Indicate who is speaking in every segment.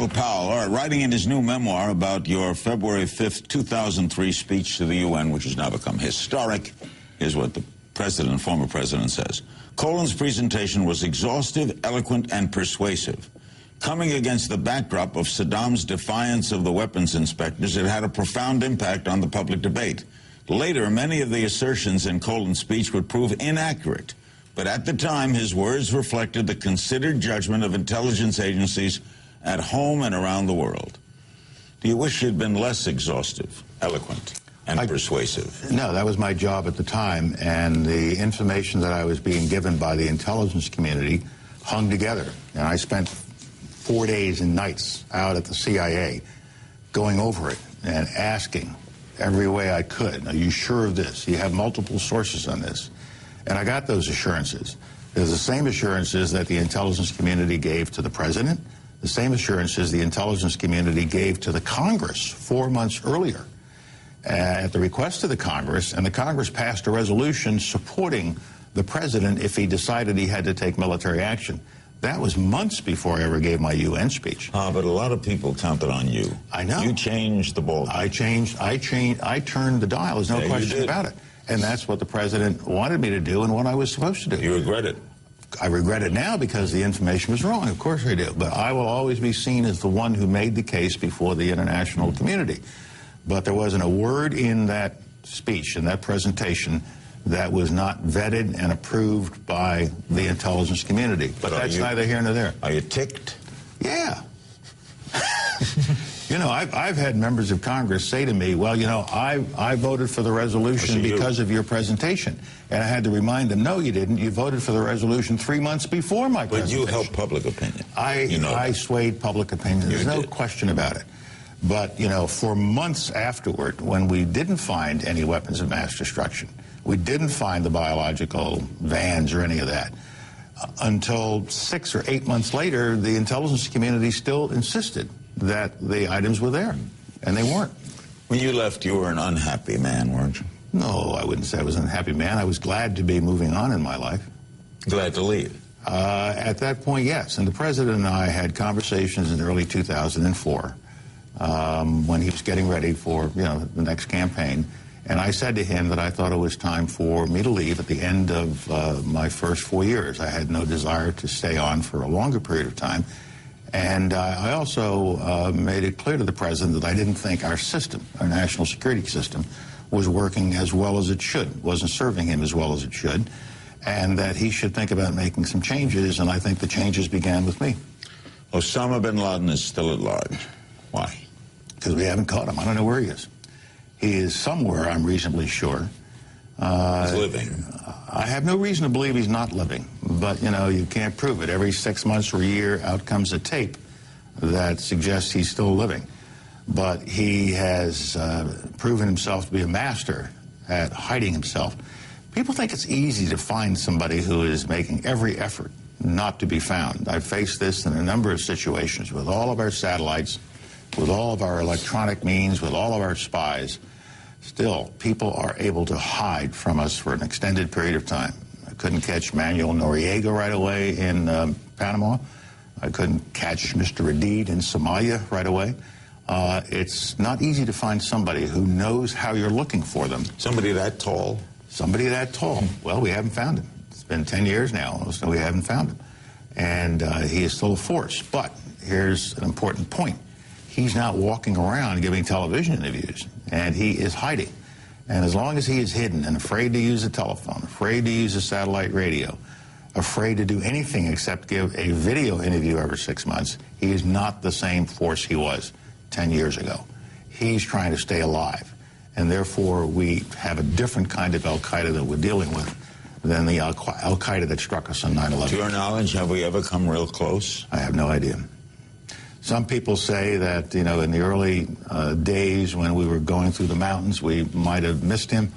Speaker 1: Colin Powell. All right, writing in his new memoir about your February 5th, 2003 speech to the UN, which has now become historic, here's what the president, former president, says. Colin's presentation was exhaustive, eloquent, and persuasive. Coming against the backdrop of Saddam's defiance of the weapons inspectors, it had a profound impact on the public debate. Later, many of the assertions in Colin's speech would prove inaccurate, but at the time, his words reflected the considered judgment of intelligence agencies at home and around the world. Do you wish you'd been less exhaustive, eloquent, and persuasive?
Speaker 2: No, that was my job at the time, and the information that I was being given by the intelligence community hung together. And I spent 4 days and nights out at the CIA going over it and asking every way I could, are you sure of this? You have multiple sources on this. And I got those assurances. There's the same assurances that the intelligence community gave to the president, the same assurances the intelligence community gave to the Congress 4 months earlier at the request of the Congress, and the Congress passed a resolution supporting the president if he decided he had to take military action. That was months before I ever gave my UN speech.
Speaker 1: But a lot of people counted on you.
Speaker 2: I know.
Speaker 1: You changed the ball.
Speaker 2: I turned the dial. There's no question about it. And that's what the president wanted me to do and what I was supposed to do.
Speaker 1: You regret it?
Speaker 2: I regret it now because the information was wrong. Of course I do. But I will always be seen as the one who made the case before the international community. But there wasn't a word in that speech, in that presentation, that was not vetted and approved by the intelligence community. But that's neither here nor there.
Speaker 1: Are you ticked?
Speaker 2: Yeah. You know, I've had members of Congress say to me, well, you know, I voted for the resolution because of your presentation. And I had to remind them, no, you didn't. You voted for the resolution 3 months before my presentation.
Speaker 1: But you helped public opinion.
Speaker 2: I swayed public opinion. There's no question about it. But, you know, for months afterward, when we didn't find any weapons of mass destruction, we didn't find the biological vans or any of that, until 6 or 8 months later, the intelligence community still insisted that the items were there, and they weren't.
Speaker 1: When you left, you were an unhappy man, weren't you?
Speaker 2: No, I wouldn't say I was an unhappy man. I was glad to be moving on in my life.
Speaker 1: Glad to leave?
Speaker 2: At that point, yes. And the president and I had conversations in early 2004 when he was getting ready for, you know, the next campaign. And I said to him that I thought it was time for me to leave at the end of my first 4 years. I had no desire to stay on for a longer period of time. And I also made it clear to the president that I didn't think our system, our national security system, was working as well as it should, wasn't serving him as well as it should, and that he should think about making some changes, and I think the changes began with me.
Speaker 1: Osama bin Laden is still at large. Why?
Speaker 2: Because we haven't caught him. I don't know where he is. He is somewhere, I'm reasonably sure.
Speaker 1: He's living.
Speaker 2: I have no reason to believe he's not living, but, you know, you can't prove it. Every 6 months or a year, out comes a tape that suggests he's still living. But he has proven himself to be a master at hiding himself. People think it's easy to find somebody who is making every effort not to be found. I've faced this in a number of situations with all of our satellites, with all of our electronic means, with all of our spies. Still, people are able to hide from us for an extended period of time. I couldn't catch Manuel Noriega right away in Panama. I couldn't catch Mr. Adid in Somalia right away. It's not easy to find somebody who knows how you're looking for them.
Speaker 1: Somebody that tall?
Speaker 2: Somebody that tall. Well, we haven't found him. It's been 10 years now, so we haven't found him. And he is still a force. But here's an important point. He's not walking around giving television interviews, and he is hiding. And as long as he is hidden and afraid to use a telephone, afraid to use a satellite radio, afraid to do anything except give a video interview every 6 months, he is not the same force he was 10 years ago. He's trying to stay alive. And therefore, we have a different kind of al-Qaeda that we're dealing with than the al-Qaeda that struck us on 9/11.
Speaker 1: To your knowledge, have we ever come real close?
Speaker 2: I have no idea. Some people say that, you know, in the early days when we were going through the mountains, we might have missed him,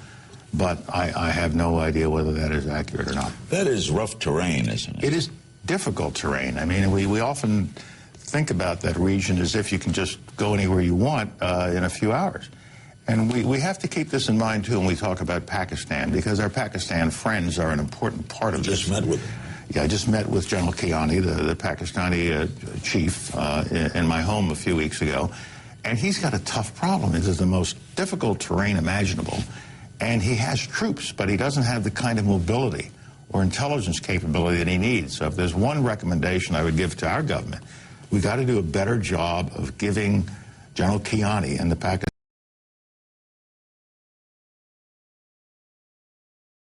Speaker 2: but I have no idea whether that is accurate or not.
Speaker 1: That is rough terrain, isn't it?
Speaker 2: It is difficult terrain. I mean, we often think about that region as if you can just go anywhere you want in a few hours. And we have to keep this in mind, too, when we talk about Pakistan, because our Pakistan friends are an important part of this.
Speaker 1: Just met with them.
Speaker 2: Yeah, I just met with General Kiani, the Pakistani chief, in my home a few weeks ago, and he's got a tough problem. It is the most difficult terrain imaginable, and he has troops, but he doesn't have the kind of mobility or intelligence capability that he needs. So if there's one recommendation I would give to our government, we got to do a better job of giving General Kiani and the Pakistani